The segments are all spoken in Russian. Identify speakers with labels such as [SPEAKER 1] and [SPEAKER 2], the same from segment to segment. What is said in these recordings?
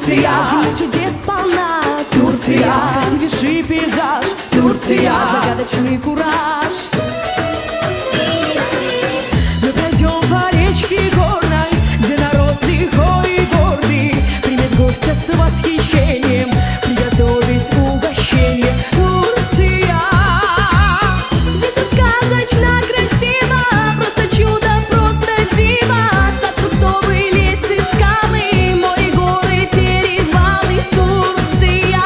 [SPEAKER 1] Турция,
[SPEAKER 2] земля чудес полна.
[SPEAKER 1] Турция, красивейший пейзаж. Турция,
[SPEAKER 2] загадочный кураж.
[SPEAKER 1] мы пройдем по речке горной, где народ лихой и гордый примет гостя с восхищением, приготовит угощение. Турция,
[SPEAKER 2] Здесь все сказочно красиво, просто чудо, просто диво. Сад фруктовый, лес и скалы, море, горы, перевалы. Турция.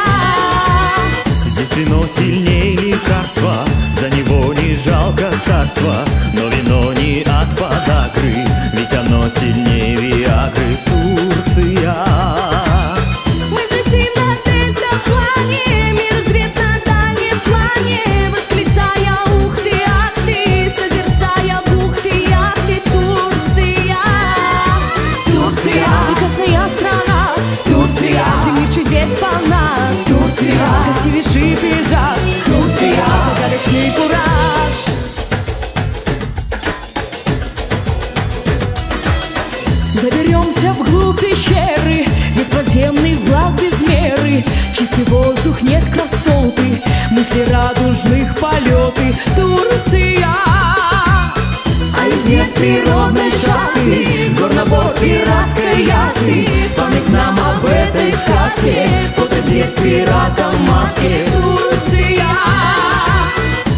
[SPEAKER 3] Здесь вино сильнее лекарства, за него не жалко царства. Но вино не от подагры, ведь оно сильнее виагры. Турция.
[SPEAKER 2] Мы летим на дельтаплане, мир звезд на дальнем плане, восклицая ух ты, ах ты, созерцая бухты, яхты. Турция.
[SPEAKER 1] Турция,
[SPEAKER 2] Прекрасная страна.
[SPEAKER 1] Турция,
[SPEAKER 2] Земли чудес полна.
[SPEAKER 1] Турция,
[SPEAKER 2] Красивейший пейзаж.
[SPEAKER 1] Турция,
[SPEAKER 2] Загадочный кураж.
[SPEAKER 1] заберемся вглубь пещеры, здесь подземных благ без меры. Чистый воздух, нет красоты, мысли радужных полеты. Турция, а из нет природной шахты, с гор на борт пиратской яхты. Память нам об этой сказке, фото где с пиратом в маске. Турция,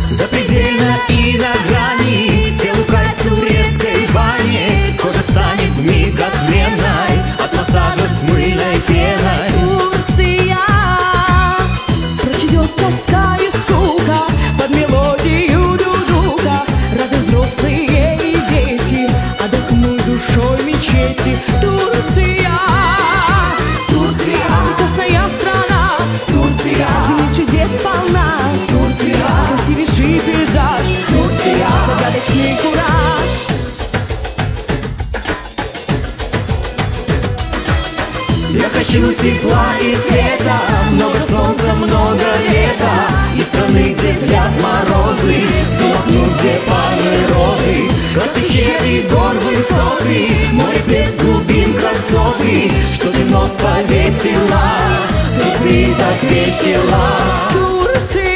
[SPEAKER 3] Запредельно и на грани, телу кайф в турецкой бане. Кожа станет вмиг отменной от массажа с мыльной пеной.
[SPEAKER 1] Турция, прочь идет тоска и скука под мелодию дудука. Рады взрослые и дети отдохнуть душой в мечети. Турция, Турция, прекрасная страна. Турция,
[SPEAKER 2] Земли чудес полна.
[SPEAKER 1] Турция, красивейший пейзаж. Турция,
[SPEAKER 2] Загадочный кураж.
[SPEAKER 1] я хочу тепла и света, много солнца, много лета, и страны, где взгляд морозы, вдохнуть, где пальмы розы, от пещер и гор высоты, море плеск глубин красоты, что ты нос повесила, Турции так весело. Турция.